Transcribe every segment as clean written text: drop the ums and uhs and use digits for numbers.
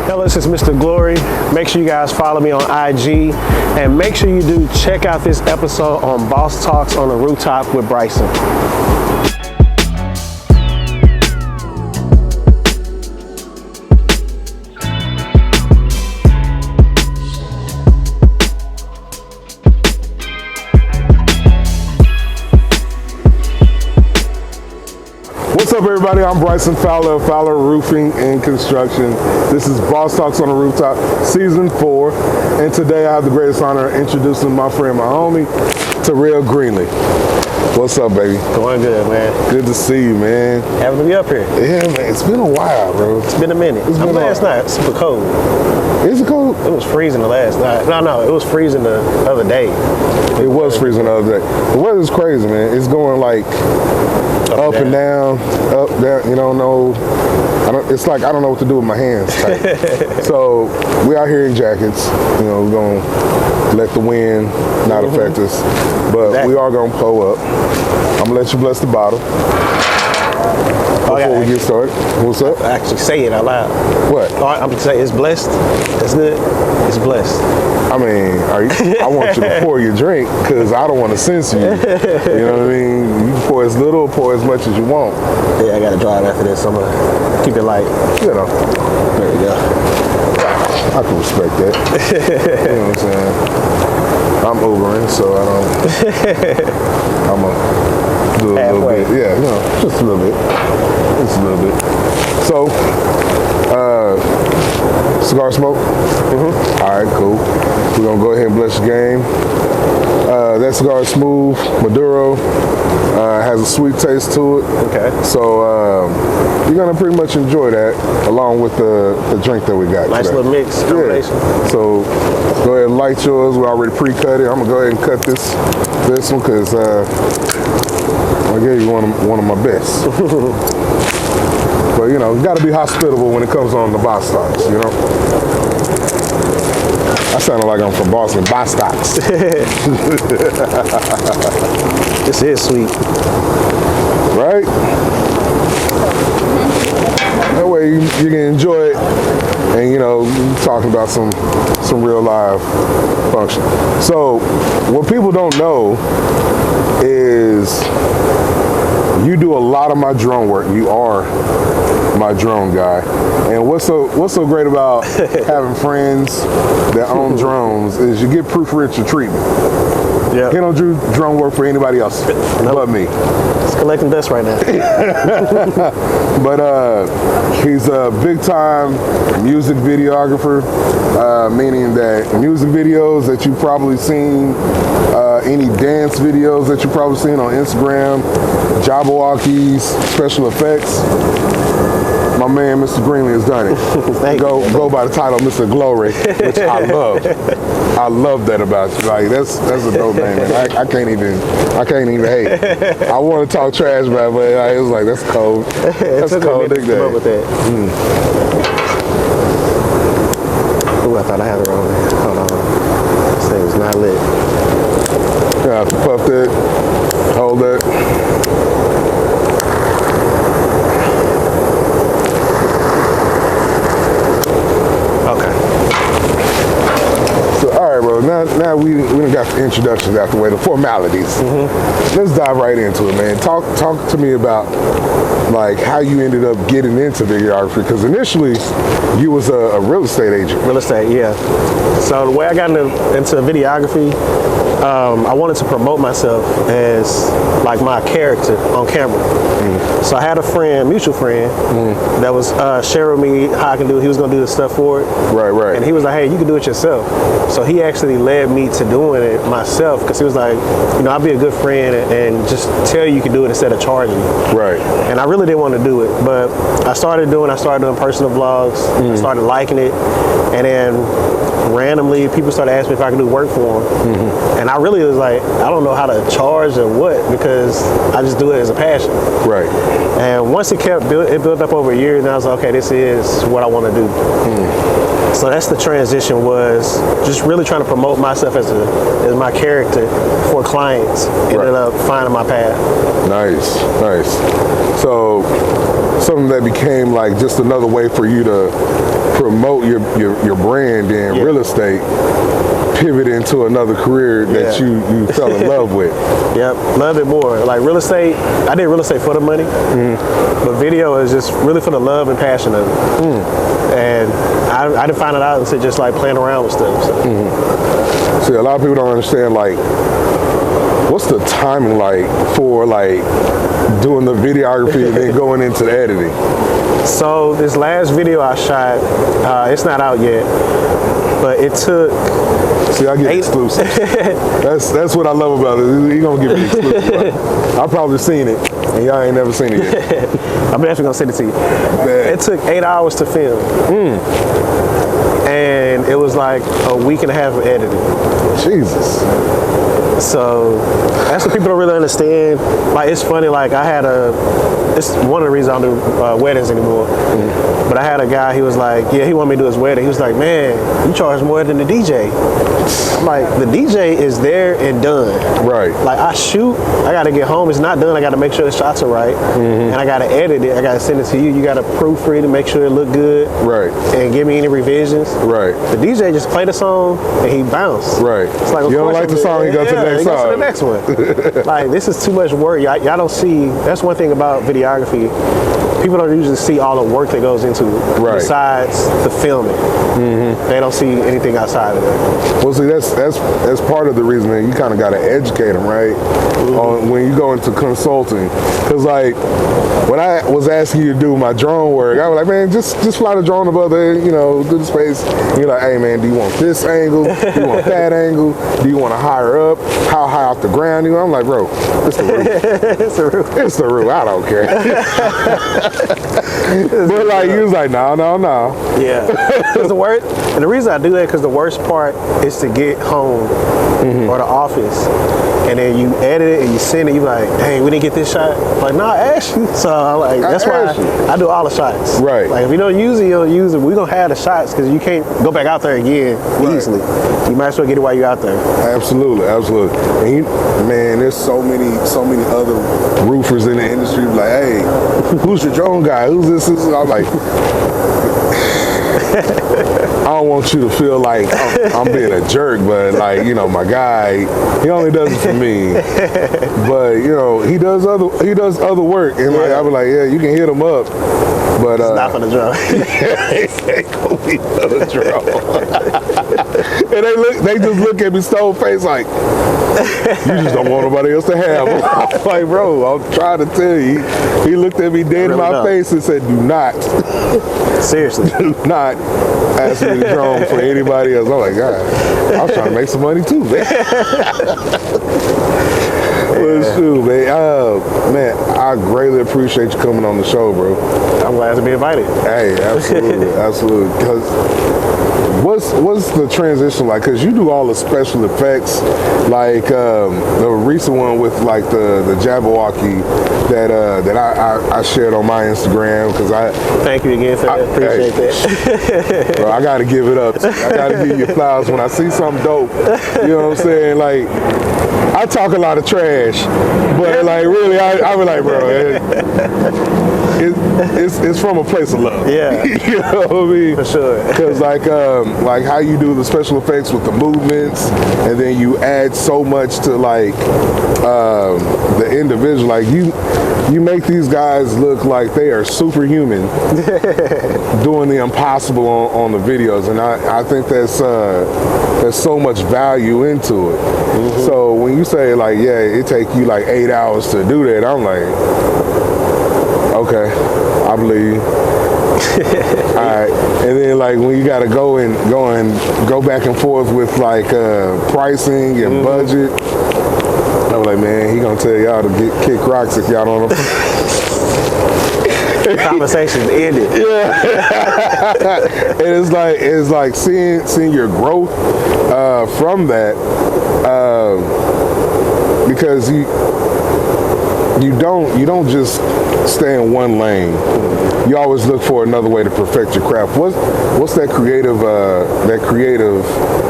Hello, this is Mr. Glowry. Make sure you guys follow me on IG, and make sure you do check out this episode on Boss Talks on the Rooftop with Bryson. What's up, everybody? I'm Bryson Fowler, Fowler Roofing and Construction. This is Boss Talks on the Rooftop, Season 4. And today I have the greatest honor of introducing my friend, my homie, Ty Greenlee. What's up, baby? Going good, man. Good to see you, man. Happy to be up here. Yeah, man. It's been a while, bro. It's been a minute. It's been last night, it's super cold. Is it cold? It was freezing the last night. No, it was freezing the other day. It was freezing the other day. The weather's crazy, man. It's going like up and down, up, down. You don't know. It's like I don't know what to do with my hands type. So we out here in jackets. You know, we're gonna let the wind not affect us, but we are gonna pull up. I'm gonna let you bless the bottle before we get started. What's up? Actually, say it out loud. What? All right, I'm gonna say it's blessed. That's good. It's blessed. I mean, I want you to pour your drink because I don't want to censor you. You know what I mean? You can pour as little or pour as much as you want. Yeah, I gotta drive after this. I'm gonna keep it light. You know. There we go. I can respect that. You know what I'm saying? I'm Ubering, so I don't. I'm gonna do a little bit. Yeah, you know, just a little bit. Just a little bit. So, cigar smoke? Mm-hmm. All right, cool. We're gonna go ahead and bless the game. That cigar is smooth, Maduro, has a sweet taste to it. Okay. So you're gonna pretty much enjoy that along with the drink that we got. Nice today. little mix combination. Yeah. So go ahead and light yours. We already pre-cut it. I'm gonna go ahead and cut this one because I gave you one of my best. But you know, you gotta be hospitable when it comes on the Bosstalks, you know? I sounded like I'm from Boston. Bosstalks. This is sweet. Right? That way you can enjoy it and you know, talking about some real live function. So what people don't know is you do a lot of my drone work. You are my drone guy. And what's so great about having friends that own drones is you get preferential treatment. Yeah. He don't do drone work for anybody else but me. It's collecting dust right now. But he's a big time music videographer, meaning that music videos that you've probably seen, any dance videos that you've probably seen on Instagram, Jabberwockies, special effects. My man, Mr. Greenlee, has done it. Go by the title, Mr. Glowry, which I love. I love that about you. Like that's a dope name, man. I can't even hate. I want to talk trash about it, but it was like that's cold. That's cold. Dig that. With that. Ooh, I thought I had it wrong. Hold on. This thing is not lit. Yeah, puff that. Hold that. Now we done got the introductions out the way, the formalities. Mm-hmm. Let's dive right into it, man. Talk to me about like how you ended up getting into videography, because initially you was a real estate agent. Real estate, yeah. So the way I got into videography, I wanted to promote myself as like my character on camera. Mm. So I had a friend, mutual friend, that was sharing with me how I can do it. He was gonna do the stuff for it. Right. And he was like, hey, you can do it yourself. So he actually led me to doing it myself, because he was like, you know, I'll be a good friend and just tell you can do it instead of charging you. Right. And I really didn't want to do it, but I started doing personal vlogs. I started liking it, and then randomly people started asking me if I could do work for them. And I really was like, I don't know how to charge or what, because I just do it as a passion. Right. And once it built up over a year, and I was like, okay, this is what I want to do. So that's the transition, was just really trying to promote myself as my character for clients. Ended up finding my path. Nice, nice. So something that became like just another way for you to promote your brand in real estate, pivot into another career that you fell in love with. Yep, loved it more. Like real estate, I did real estate for the money, but video is just really for the love and passion of it. And I didn't find it out until just like playing around with stuff. So. See, a lot of people don't understand, like, what's the timing like for like doing the videography and then going into the editing? So this last video I shot, it's not out yet, but it took. See, I get exclusive. That's what I love about it. He gonna give me exclusive. I've probably seen it, and y'all ain't never seen it yet. I'm definitely gonna send it to you. Man. It took 8 hours to film, and it was like a week and a half of editing. Jesus. So that's what people don't really understand. Like, it's funny, like it's one of the reasons I don't do weddings anymore. But I had a guy, he was like, yeah, he wanted me to do his wedding. He was like, man, you charge more than the DJ. I'm like, the DJ is there and done. Right. Like, I shoot, I gotta get home, it's not done, I gotta make sure the shots are right. And I gotta edit it, I gotta send it to you. You gotta proofread it, make sure it look good. Right. And give me any revisions. Right. The DJ just played a song and he bounced. Right. It's like, you don't like the song, you go to the next song. To the next one. Like, this is too much work. Y'all don't see, that's one thing about videography. People don't usually see all the work that goes into it, besides the filming. They don't see anything outside of that. Well, see, that's part of the reason that you kind of got to educate them, right? On when you go into consulting, because like when I was asking you to do my drone work, I was like, man, just fly the drone above there, you know, do the space. And you're like, hey man, do you want this angle? Do you want that angle? Do you want to higher up? How high off the ground? I'm like, bro, it's the roof. It's the roof. It's the roof. I don't care. But like, you was like, no. Yeah. Because the worst, and the reason I do that, because the worst part is to get home or the office, and then you edit it and you send it, you like, hey, we didn't get this shot. I'm like, no, I asked you. So I'm like, that's why I do all the shots. Right. Like, if you don't use it, you don't use it. We're going to have the shots because you can't go back out there again easily. You might as well get it while you're out there. Absolutely, absolutely. And man, there's so many other roofers in the industry. Like, hey, who's your drone guy? Who's this? I'm like, I don't want you to feel like I'm being a jerk, but like, you know, my guy, he only does it for me. But you know, he does other work, and like, I be like, yeah, you can hit him up. But it's not for the drone. Ain't gonna be for the drone. And they just look at me stone face like, you just don't want nobody else to have them. I'm like, bro, I'm trying to tell you. He looked at me dead in my face and said, do not. Seriously. Do not ask me to drone for anybody else. I'm like, God, I was trying to make some money too, man. Well, shoot, man, I greatly appreciate you coming on the show, bro. I'm glad to be invited. Hey, absolutely, absolutely. Because what's the transition like? Because you do all the special effects, like the recent one with like the Jabberwocky that I shared on my Instagram. Because thank you again for that. Appreciate that. Bro, I got to give it up. I got to give you flowers when I see something dope. You know what I'm saying? Like, I talk a lot of trash, but like really, I be like, bro, it's from a place of love. Yeah, you know what I mean? For sure. Because like how you do the special effects with the movements, and then you add so much to like the individual. Like you make these guys look like they are superhuman doing the impossible on the videos, and I think there's so much value into it. So when you say like, yeah, it take you like 8 hours to do that, I'm like, okay, I believe. All right, and then like when you gotta go back and forth with like pricing and budget, I'm like, man, he gonna tell y'all to kick rocks if y'all don't. Conversation's ended. Yeah, and it's like seeing your growth from that, because you don't just stay in one lane. you always look for another way to perfect your craft. What's that creative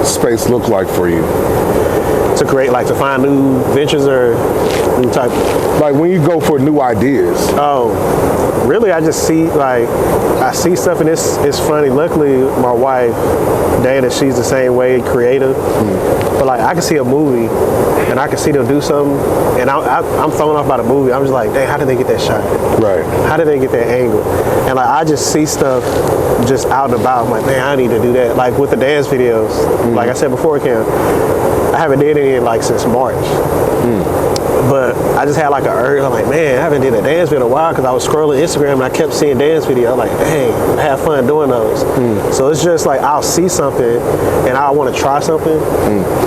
space look like for you? To create, like to find new ventures or new type? Like when you go for new ideas. Oh, really I just see, like, I see stuff and it's funny. Luckily my wife, Dana, she's the same way, creative. But like I can see a movie and I can see them do something and I'm thrown off by the movie. I'm just like, dang, how did they get that shot? Right. How did they get that angle? And like I just see stuff just out and about. I'm like, man, I need to do that. Like with the dance videos, like I said before, Cam, I haven't did any like since March. But I just had like an urge. I'm like, man, I haven't did a dance video in a while because I was scrolling Instagram and I kept seeing dance videos. I'm like, dang, I have fun doing those. So it's just like I'll see something and I want to try something.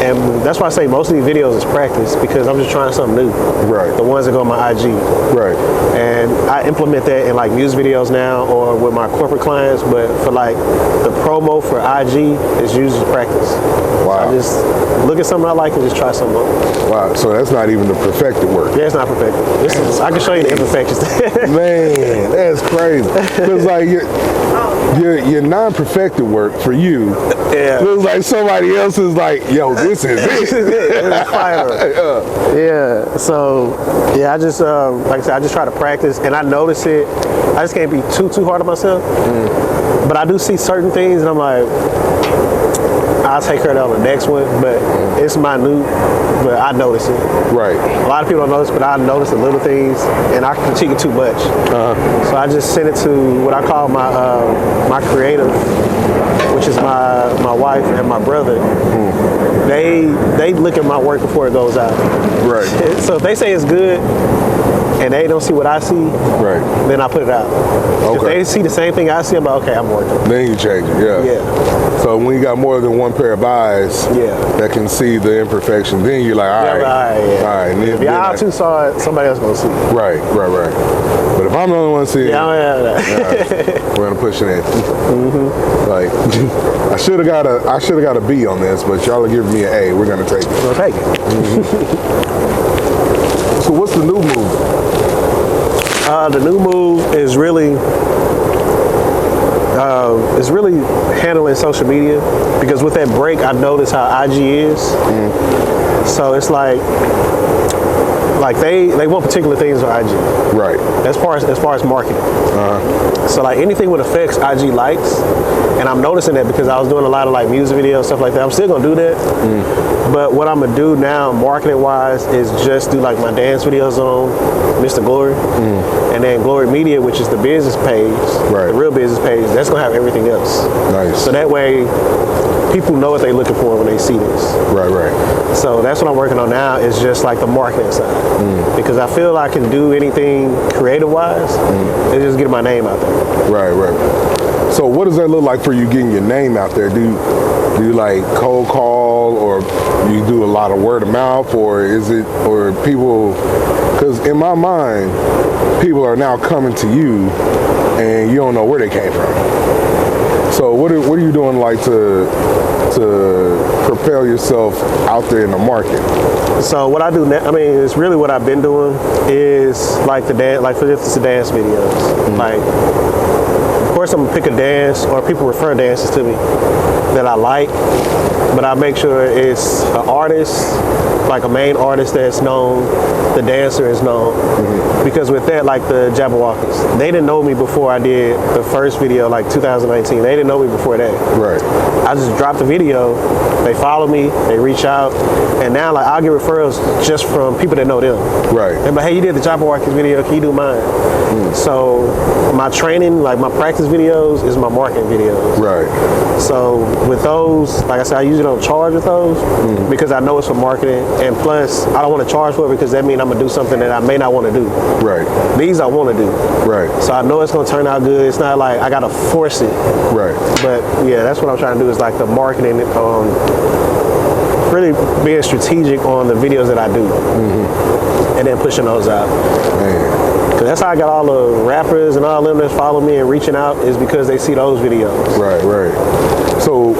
And that's why I say most of these videos is practice because I'm just trying something new. Right. The ones that go on my IG. Right. And I implement that in like music videos now or with my corporate clients. But for like the promo for IG is usually practice. Wow. I just look at something I like and just try something else. Wow. So that's not even the perfected work. Yeah, it's not perfected. I can show you the imperfections. Man, that's crazy. Because like your non-perfected work for you looks like somebody else is like, yo, this is it. It's fire. Yeah. So yeah, I just like I said, I just try to practice, and I notice it. I just can't be too hard on myself. But I do see certain things, and I'm like, I'll take care of that on the next one. But it's minute, but I notice it. Right. A lot of people don't notice, but I notice the little things, and I critique it too much. So I just send it to what I call my creative, which is my wife and my brother. They look at my work before it goes out. Right. So if they say it's good and they don't see what I see, right, then I put it out. Okay. If they see the same thing I see, I'm like, okay, I'm working. Then you change it, yeah. Yeah. So when you got more than one pair of eyes that can see the imperfection, then you're like, all right. All right. And if y'all two saw it, somebody else gonna see it. Right. But if I'm the only one seeing it, we're gonna push it in. Like, I should have got a B on this, but y'all are giving me an A. We're gonna take it. We'll take it. So what's the new move? The new move is really handling social media, because with that break I noticed how IG is. So it's like they want particular things on IG. Right. As far as marketing. So like anything with effects, IG likes, and I'm noticing that because I was doing a lot of like music videos, stuff like that. I'm still gonna do that, but what I'm gonna do now, marketing wise, is just do like my dance videos on Mr. Glowry, and then Glowry Media, which is the business page, the real business page. That's gonna have everything else. Nice. So that way, people know what they're looking for when they see this. Right. So that's what I'm working on now, is just like the marketing side, because I feel I can do anything creative wise, and just get my name out there. Right. So what does that look like for you getting your name out there? Do you like cold call, or you do a lot of word of mouth, or people? Because in my mind, people are now coming to you, and you don't know where they came from. So what are you doing like to propel yourself out there in the market? So what I do now, I mean, it's really what I've been doing is like the dance, like for instance, the dance videos. Like, of course, I'm gonna pick a dance, or people refer dances to me that I like, but I make sure it's an artist, like a main artist that's known, the dancer is known. Because with that, like the Jabberwockies, they didn't know me before I did the first video, like 2019. They didn't know me before that. Right. I just dropped the video, they follow me, they reach out, and now like I'll get referrals just from people that know them. Right. They're like, hey, you did the Jabberwockies video, can you do mine? So my training, like my practice videos, is my marketing videos. Right. So with those, like I said, I usually don't charge with those because I know it's for marketing, and plus I don't want to charge for it because that means I'm gonna do something that I may not want to do. Right. These I want to do. Right. So I know it's gonna turn out good. It's not like I gotta force it. Right. But yeah, that's what I'm trying to do, is like the marketing, really being strategic on the videos that I do, and then pushing those out. Man. Cause that's how I got all the rappers and all them that follow me and reaching out, is because they see those videos. Right. So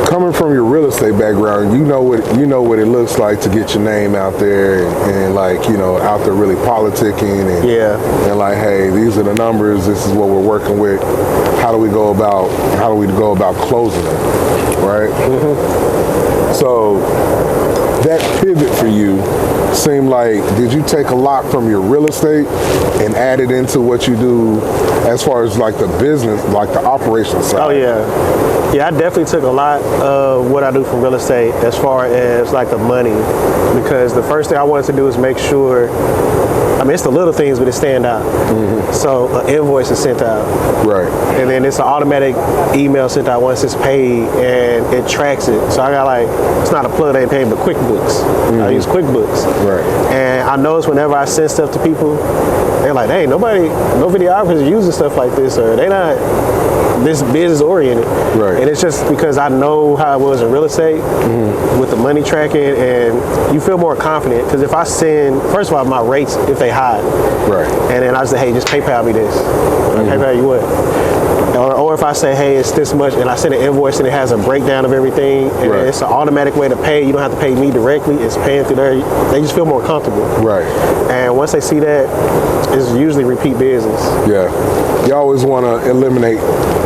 coming coming from your real estate background, you know what it looks like to get your name out there and like, you know, out there really politicking and and like, hey, these are the numbers, this is what we're working with. How do we go about closing it, right? So that pivot for you seemed like, did you take a lot from your real estate and add it into what you do as far as like the business, like the operations side? Oh yeah. Yeah, I definitely took a lot of what I do from real estate as far as like the money, because the first thing I wanted to do is make sure, I mean, it's the little things, but it stand out. So an invoice is sent out. Right. And then it's an automatic email sent out once it's paid, and it tracks it. So I got like, it's not a plug they ain't paying, but QuickBooks. I use QuickBooks. Right. And I notice whenever I send stuff to people, they're like, hey, no videographers are using stuff like this, or they not this business oriented. Right. And it's just because I know how it was in real estate with the money tracking, and you feel more confident, because if I send, first of all, my rates, if they high, right, and then I say, hey, just PayPal me this, PayPal you what, or if I say, hey, it's this much, and I send an invoice and it has a breakdown of everything, and it's an automatic way to pay, you don't have to pay me directly, it's paying through there, they just feel more comfortable. Right. And once they see that, it's usually repeat business. Yeah. You always want to eliminate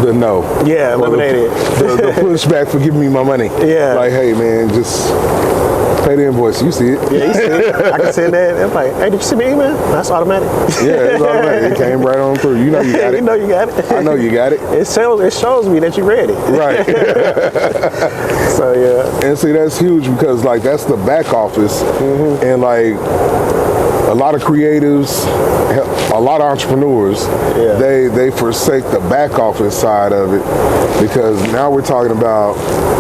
the no. Yeah, eliminate it. The pushback for giving me my money. Yeah. Like, hey, man, just pay the invoice. You see it. Yeah, you see it. I can send that. It's like, hey, did you see my email? That's automatic. Yeah, it's automatic. It came right on through. You know you got it. You know you got it. I know you got it. It shows me that you read it. Right. So, yeah. And see, that's huge, because, like, that's the back office. And, like, a lot of creatives, a lot of entrepreneurs, they forsake the back office side of it, because now we're talking about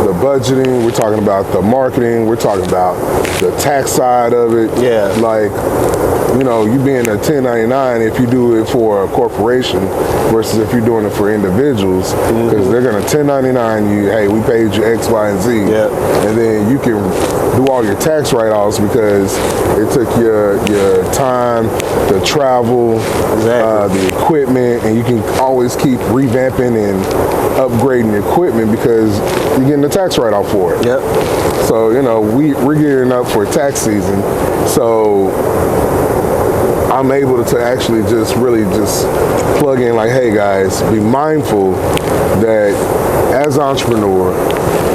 the budgeting, we're talking about the marketing, we're talking about the tax side of it. Yeah. Like, you know, you being a 1099 if you do it for a corporation versus if you're doing it for individuals, because they're going to 1099 you, hey, we paid you X, Y, and Z. Yeah. And then you can do all your tax write-offs because it took your time, the travel, the equipment, and you can always keep revamping and upgrading the equipment because you're getting the tax write-off for it. Yep. So, you know, we're gearing up for tax season, so I'm able to actually just really just plug in like, hey guys, be mindful that as an entrepreneur,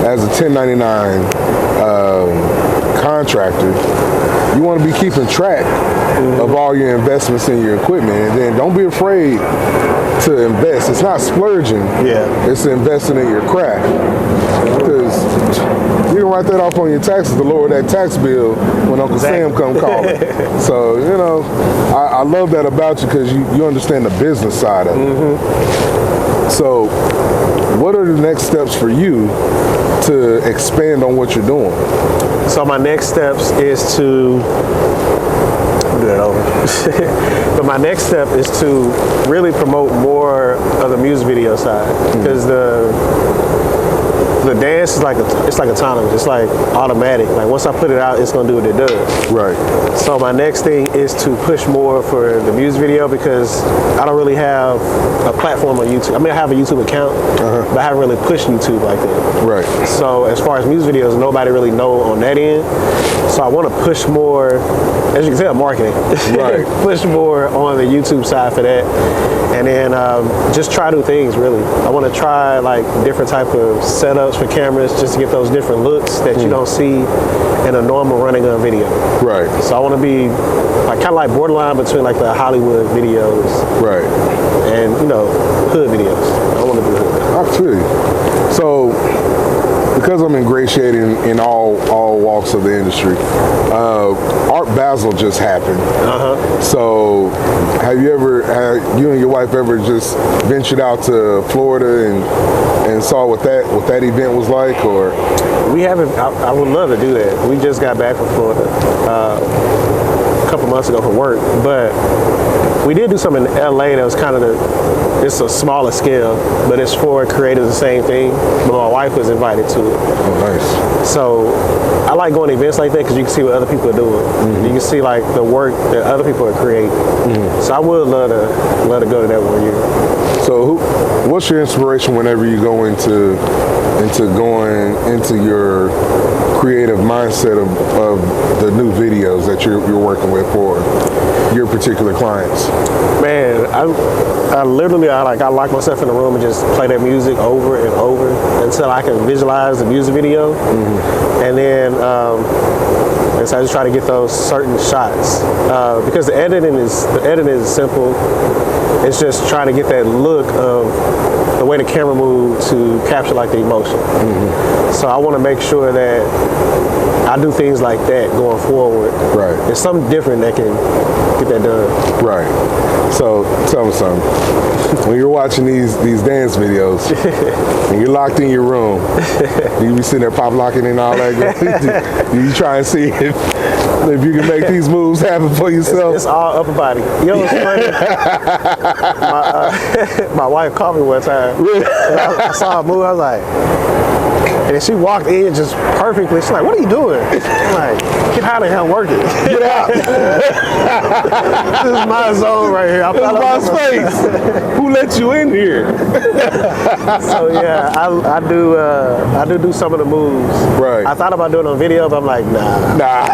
as a 1099 contractor, you want to be keeping track of all your investments in your equipment, and then don't be afraid to invest. It's not splurging, it's investing in your craft, because you can write that off on your taxes to lower that tax bill when Uncle Sam come calling. So, you know, I love that about you, because you understand the business side of it. So what are the next steps for you to expand on what you're doing? So my next steps is to do that over. But my next step is to really promote more of the music video side, because the dance is like it's like autonomous. It's like automatic. Like once I put it out, it's gonna do what it does. Right. So my next thing is to push more for the music video, because I don't really have a platform on YouTube. I mean, I have a YouTube account, but I haven't really pushed YouTube like that. Right. So as far as music videos, nobody really know on that end. So I want to push more, as you can tell, marketing. Right. Push more on the YouTube side for that, and then just try new things. Really, I want to try like different type of setups for cameras, just to get those different looks that you don't see in a normal running gun video. Right. So I want to be like kind of like borderline between like the Hollywood videos, right, and you know, hood videos. I want to do hood. I feel you. So, because I'm ingratiating in all walks of the industry, Art Basel just happened. So have you and your wife ever just ventured out to Florida and saw what that event was like? Or we haven't. I would love to do that. We just got back from Florida a couple months ago for work, but we did do something in LA that was kind of it's a smaller scale, but it's for creators the same thing. But my wife was invited to it. Oh, nice. So I like going to events like that because you can see what other people are doing. You can see like the work that other people are creating. So I would love to go to that one year. So what's your inspiration whenever you go into going into your creative mindset of the new videos that you're working with for your particular clients? Man, I literally lock myself in a room and just play that music over and over until I can visualize the music video, and then so I just try to get those certain shots because the editing is simple. It's just trying to get that look of the way the camera moves to capture like the emotion. So I want to make sure that I do things like that going forward. Right. There's something different that can get that done. Right. So tell me something. When you're watching these dance videos and you're locked in your room, you be sitting there pop locking and all that. You try and see if you can make these moves happen for yourself. It's all upper body. You know what's funny? My wife called me one time. Really? I saw a move. I was like, and she walked in just perfectly. She's like, "What are you doing?" I'm like, "Get out of here, I'm working." Get out. This is my zone right here. This is my space. Who let you in here? So yeah, I do some of the moves. Right. I thought about doing it on video, but I'm like, nah.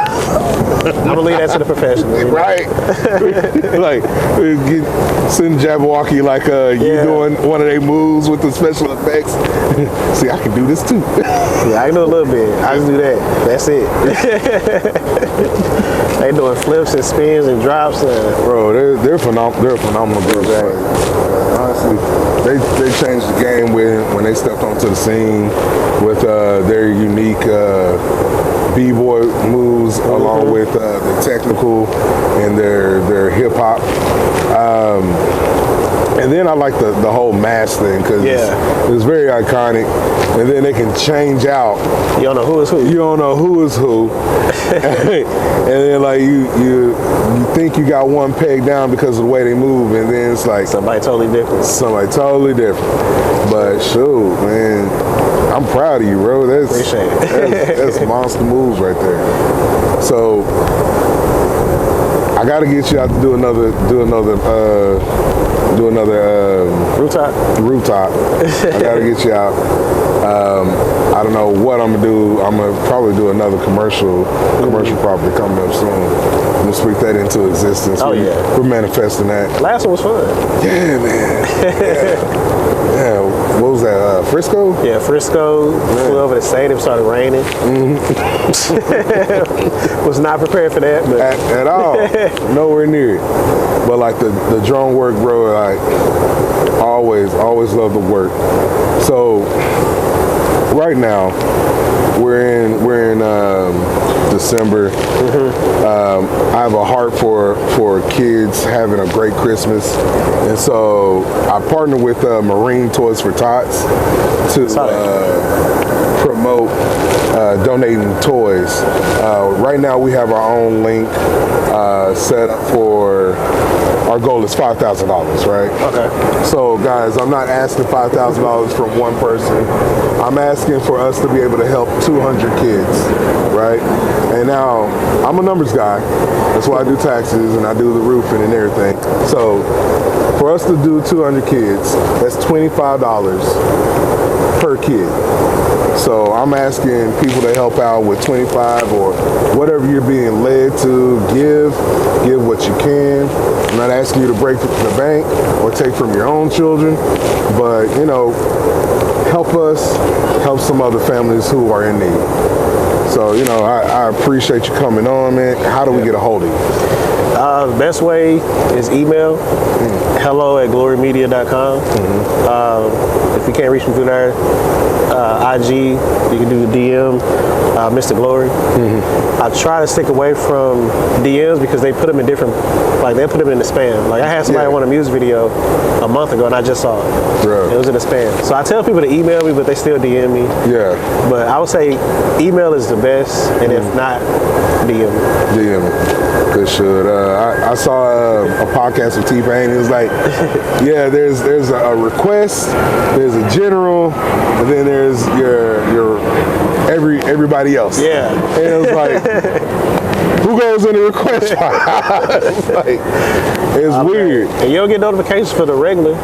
I'm gonna leave that to the professionals. You know? Right. Like send Jabberwocky like you doing one of their moves with the special effects. See, I can do this too. Yeah, I can do a little bit. I just do that. That's it. They doing flips and spins and drops. Bro, they're phenomenal. They're a phenomenal group. Honestly, they changed the game when they stepped onto the scene with their unique b-boy moves, along with the technical and their hip hop. And then I like the whole mask thing because it's very iconic. And then they can change out. You don't know who is who. You don't know who is who. And then like you think you got one peg down because of the way they move, and then it's like somebody totally different. Somebody totally different. But shoot, man, I'm proud of you, bro. That's monster moves right there. So I got to get you out to do another rooftop. I got to get you out. I don't know what I'm gonna do. I'm gonna probably do another commercial property coming up soon. I'm gonna speak that into existence. Oh yeah, we're manifesting that. Last one was fun. Yeah, man. Yeah. What was that? Frisco? Yeah, Frisco. Flew over to St. It started raining. Was not prepared for that, but at all. Nowhere near it. But like the drone work, bro. Like always love the work. So right now we're in December. I have a heart for kids having a great Christmas, and so I partnered with Marine Toys for Tots to promote donating toys. Right now we have our own link set up for. Our goal is $5,000, right? Okay. So guys, I'm not asking $5,000 from one person. I'm asking for us to be able to help 200 kids, right? And now, I'm a numbers guy. That's why I do taxes and I do the roofing and everything. So, for us to do 200 kids, that's $25 per kid. So I'm asking people to help out with 25 or whatever you're being led to give what you can. I'm not asking you to break the bank or take from your own children, but you know, help us help some other families who are in need. So, you know, I appreciate you coming on, man. How do we get a hold of you? The best way is email, hello@glorymedia.com. If you can't reach me through there, IG, you can do the DM, Mr. Glowry. I try to stick away from DMs because they put them in different, like they put them in the spam. Like I had somebody want a music video a month ago and I just saw it. Right. It was in the spam. So I tell people to email me, but they still DM me. Yeah. But I would say email is the best, and if not, DM me. DM me. Good shit. I saw a podcast with T-Pain. He was like, yeah, there's a request, there's a general, and then there's your everybody else. Yeah. And it was like, who goes in the request file? It's weird. And you don't get notifications for the regular,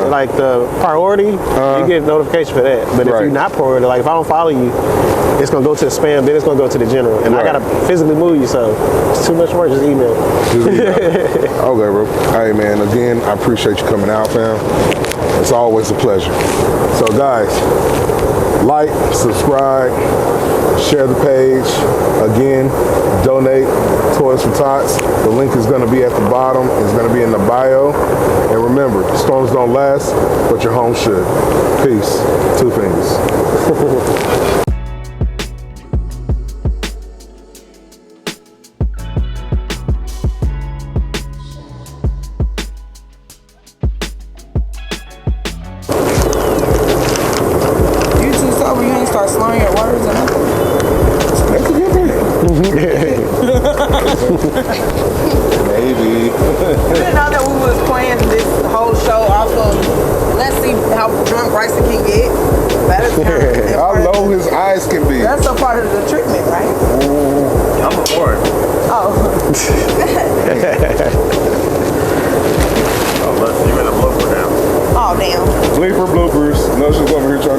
like the priority. You get notification for that. But if you're not priority, like if I don't follow you, it's gonna go to the spam, then it's gonna go to the general, and I gotta physically move you. So it's too much work. Just email. Okay, bro. Hey, man. Again, I appreciate you coming out, fam. It's always a pleasure. So, guys, like, subscribe, share the page. Again, donate Toys for Tots. The link is going to be at the bottom. It's going to be in the bio. And remember, storms don't last, but your home should. Peace. Two fingers. Start slurring your words or nothing. That's a good thing. Maybe. You didn't know that we was playing this whole show off of let's see how drunk Bryson can get. That is kind of How low his eyes can be. That's a part of the treatment, right? I'm recording. Oh. Oh, look, you made a blooper now. Oh, damn. Bleeper bloopers. No, she's over here trying